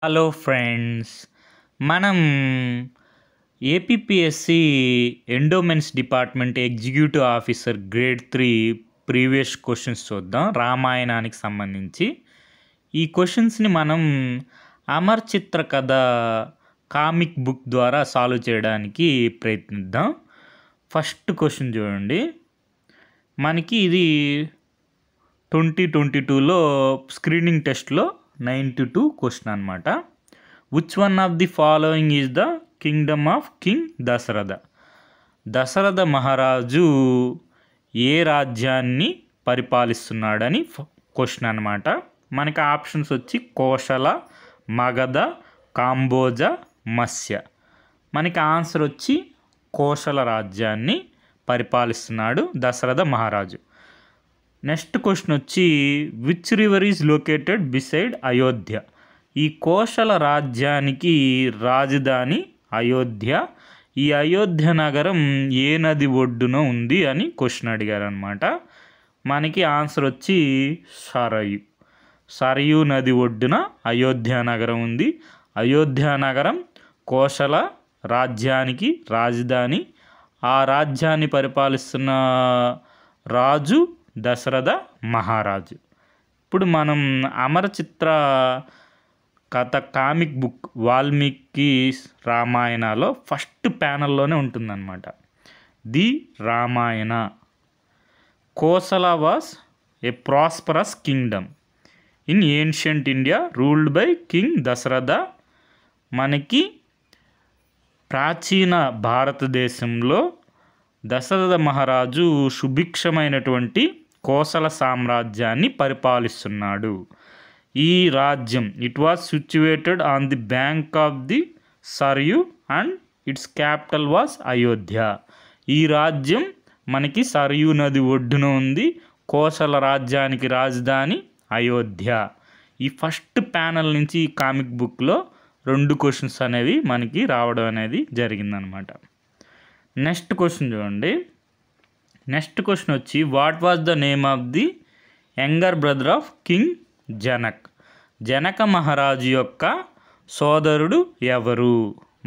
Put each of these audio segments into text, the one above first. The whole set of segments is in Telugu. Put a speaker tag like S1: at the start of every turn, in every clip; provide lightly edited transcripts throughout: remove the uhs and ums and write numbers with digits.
S1: హలో ఫ్రెండ్స్, మనం APPSC endowments department executive officer grade 3 previous questions చూద్దాం. రామాయణానికి సంబంధించి ఈ క్వశ్చన్స్ని మనం అమర్ చిత్ర కథ కామిక్ బుక్ ద్వారా సాల్వ్ చేయడానికి ప్రయత్నిద్దాం. ఫస్ట్ క్వశ్చన్ చూడండి. మనకి ఇది 2022లో స్క్రీనింగ్ టెస్ట్లో 92 క్వశ్చన్ అనమాట. Which one of the following is the kingdom of king Dasharatha? Dasharatha మహారాజు ఏ రాజ్యాన్ని పరిపాలిస్తున్నాడని క్వశ్చన్ అనమాట. మనకి ఆప్షన్స్ వచ్చి కోశల, మగధ, కాంబోజ, మత్స్య. మనకి ఆన్సర్ వచ్చి కోశల రాజ్యాన్ని పరిపాలిస్తున్నాడు దశరథ మహారాజు. నెక్స్ట్ క్వశ్చన్ వచ్చి which river is located beside Ayodhya? ఈ కోశల రాజ్యానికి రాజధాని అయోధ్య. ఈ అయోధ్య నగరం ఏ నది ఒడ్డున ఉంది అని క్వశ్చన్ అడిగారు అనమాట. మనకి ఆన్సర్ వచ్చి సరయు. సరయు నది ఒడ్డున అయోధ్య నగరం ఉంది. అయోధ్య నగరం కోశల రాజ్యానికి రాజధాని. ఆ రాజ్యాన్ని పరిపాలిస్తున్న రాజు దశరథ మహారాజు. ఇప్పుడు మనం అమరచిత్ర కథ కామిక్ బుక్ వాల్మీకి రామాయణలో ఫస్ట్ ప్యానల్లోనే ఉంటుందన్నమాట. The Ramayana. Kosala was a prosperous kingdom in ancient India ruled by king Dasharatha. మనకి ప్రాచీన భారతదేశంలో దశరథ మహారాజు సుభిక్షమైనటువంటి కోసల సామ్రాజ్యాన్ని పరిపాలిస్తున్నాడు. ఈ రాజ్యం it was situated on the bank of the Sarayu and it's capital was Ayodhya. ఈ రాజ్యం మనకి సరయు నది ఒడ్డున ఉంది. కోసల రాజ్యానికి రాజధాని అయోధ్య. ఈ ఫస్ట్ ప్యానల్ నుంచి ఈ కామిక్ బుక్లో 2 క్వశ్చన్స్ అనేవి మనకి రావడం అనేది జరిగిందనమాట. నెక్స్ట్ క్వశ్చన్ చూడండి. నెక్స్ట్ క్వశ్చన్ వచ్చి what was the name of the younger brother of king Janak? Janaka మహారాజు యొక్క సోదరుడు ఎవరు?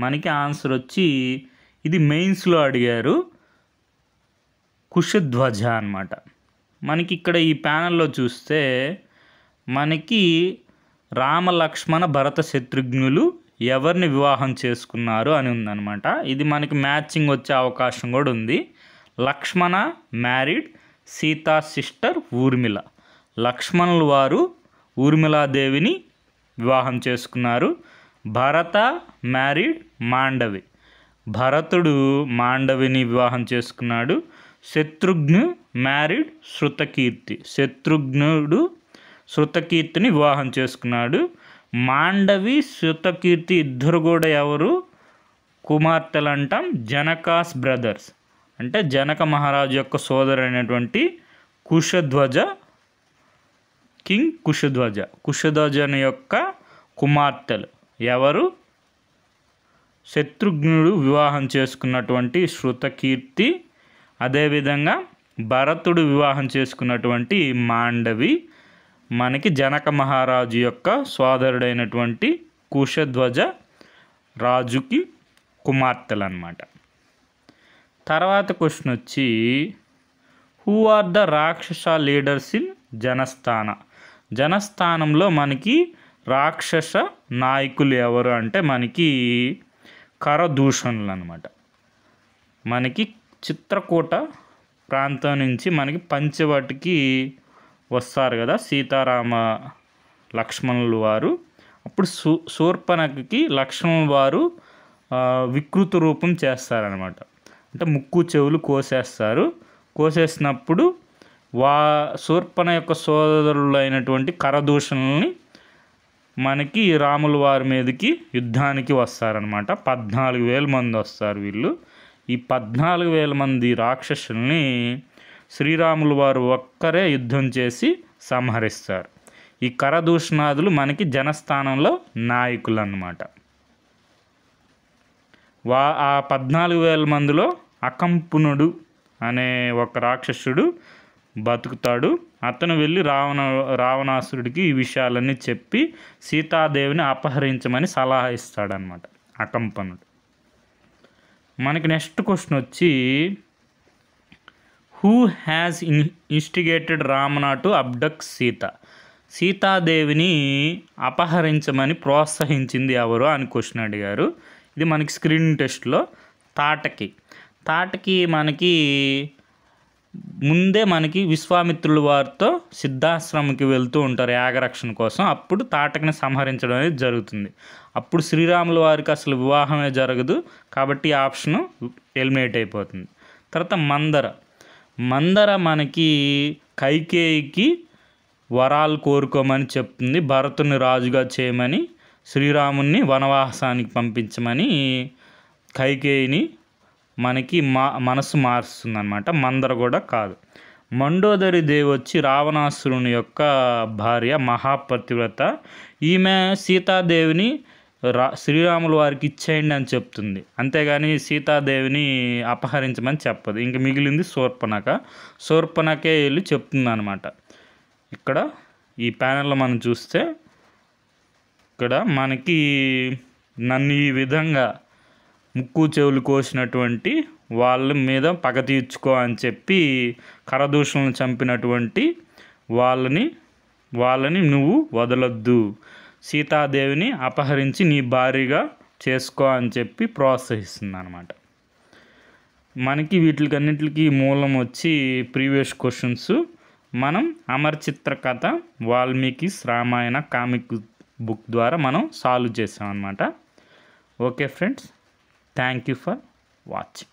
S1: మనకి ఆన్సర్ వచ్చి ఇది మెయిన్స్లో అడిగారు, కుశధ్వజ అనమాట. మనకి ఇక్కడ ఈ ప్యానల్లో చూస్తే మనకి రామ లక్ష్మణ భరత శత్రుఘ్నులు ఎవరిని వివాహం చేసుకున్నారు అని ఉందన్నమాట. ఇది మనకి మ్యాచింగ్ వచ్చే అవకాశం కూడా ఉంది. లక్ష్మణ మ్యారీడ్ సీతా సిస్టర్ ఊర్మిళ. లక్ష్మణుల వారు ఊర్మిళాదేవిని వివాహం చేసుకున్నారు. భరత మ్యారీడ్ మాండవి. భరతుడు మాండవిని వివాహం చేసుకున్నాడు. శత్రుఘ్ను మ్యారీడ్ శృతకీర్తి. శత్రుఘ్నుడు శృతకీర్తిని వివాహం చేసుకున్నాడు. మాండవి శృతకీర్తి ఇద్దరు కూడా ఎవరు? కుమార్తెలు అంటాం, జనకాస్ బ్రదర్స్. అంటే జనక మహారాజు యొక్క సోదరైనటువంటి కుశధ్వజ, కింగ్ కుశధ్వజ. కుశధ్వజని యొక్క కుమార్తెలు ఎవరు? శత్రుఘ్నుడు వివాహం చేసుకున్నటువంటి శృతకీర్తి, అదేవిధంగా భరతుడు వివాహం చేసుకున్నటువంటి మాండవి. మనకి జనక మహారాజు యొక్క సోదరుడైనటువంటి కుశధ్వజ రాజుకి కుమార్తెలు అన్నమాట. తర్వాత క్వశ్చన్ వచ్చి హూ ఆర్ ద రాక్షస లీడర్స్ ఇన్ జనస్థాన? జనస్థానంలో మనకి రాక్షస నాయకులు ఎవరు అంటే మనకి కరదూషణులు అనమాట. మనకి చిత్రకూట ప్రాంతం నుంచి మనకి పంచవటికి వస్తారు కదా సీతారామ లక్ష్మణులు వారు. అప్పుడు శూర్పణఖకి లక్ష్మణుల వారు వికృత రూపం చేస్తారనమాట. అంటే ముక్కు చెవులు కోసేస్తారు. కోసేసినప్పుడు శూర్పణ యొక్క సోదరులు అయినటువంటి కరదూషణల్ని మనకి రాముల వారి మీదకి యుద్ధానికి వస్తారనమాట. 14,000 మంది వస్తారు వీళ్ళు. ఈ 14,000 మంది రాక్షసుల్ని శ్రీరాములు వారు ఒక్కరే యుద్ధం చేసి సంహరిస్తారు. ఈ కరదూషణాదులు మనకి జనస్థానంలో నాయకులు అన్నమాట. ఆ 14,000 మందిలో అకంపునుడు అనే ఒక రాక్షసుడు బతుకుతాడు. అతను వెళ్ళి రావణాసురుడికి ఈ విషయాలన్నీ చెప్పి సీతాదేవిని అపహరించమని సలహా ఇస్తాడనమాట అకంపనుడు. మనకి నెక్స్ట్ క్వశ్చన్ వచ్చి who has instigated Ravana to abduct Sita? సీతాదేవిని అపహరించమని ప్రోత్సహించింది ఎవరు అని క్వశ్చన్ అడిగారు. ఇది మనకి స్క్రీన్ టెస్ట్లో తాటకి మనకి ముందే మనకి విశ్వామిత్రుల వారితో సిద్ధాశ్రమంకి వెళ్తూ ఉంటారు యాగరక్షణ కోసం. అప్పుడు తాటకిని సంహరించడం అనేది జరుగుతుంది. అప్పుడు శ్రీరాముల వారికి అసలు వివాహమే జరగదు కాబట్టి ఆప్షన్ ఎలిమినేట్ అయిపోతుంది. తర్వాత మందర మనకి కైకేయికి వరాలు కోరుకోమని చెప్తుంది. భరతుని రాజుగా చేయమని, శ్రీరాముని వనవాసానికి పంపించమని కైకేయిని మనకి మనసు మారుస్తుంది అనమాట. మందర కూడా కాదు. మండోదరి దేవి వచ్చి రావణాసురుని యొక్క భార్య, మహాపతివ్రత. ఈమె సీతాదేవిని శ్రీరాముల వారికి ఇచ్చేయండి అని చెప్తుంది. అంతేగాని సీతాదేవిని అపహరించమని చెప్పదు. ఇంక మిగిలింది శూర్పణఖే వెళ్ళి చెప్తుంది అనమాట. ఇక్కడ ఈ ప్యానెల్లో మనం చూస్తే ఇక్కడ మనకి నన్ను ఈ విధంగా ముక్కు చెవులు కోసినటువంటి వాళ్ళ మీద పగ తీర్చుకో అని చెప్పి కరదూషణను చంపినటువంటి వాళ్ళని నువ్వు వదలొద్దు, సీతాదేవిని అపహరించి నీ భార్యగా చేసుకో అని చెప్పి ప్రోత్సహిస్తుంది అనమాట. మనకి వీటికన్నిటికి మూలం వచ్చి ప్రీవియస్ క్వశ్చన్స్ మనం అమరచిత్ర కథ వాల్మీకి రామాయణ కామిక్ బుక్ ద్వారా మనం సాల్వ్ చేసాం అనమాట. Okay friends, thank you for watching.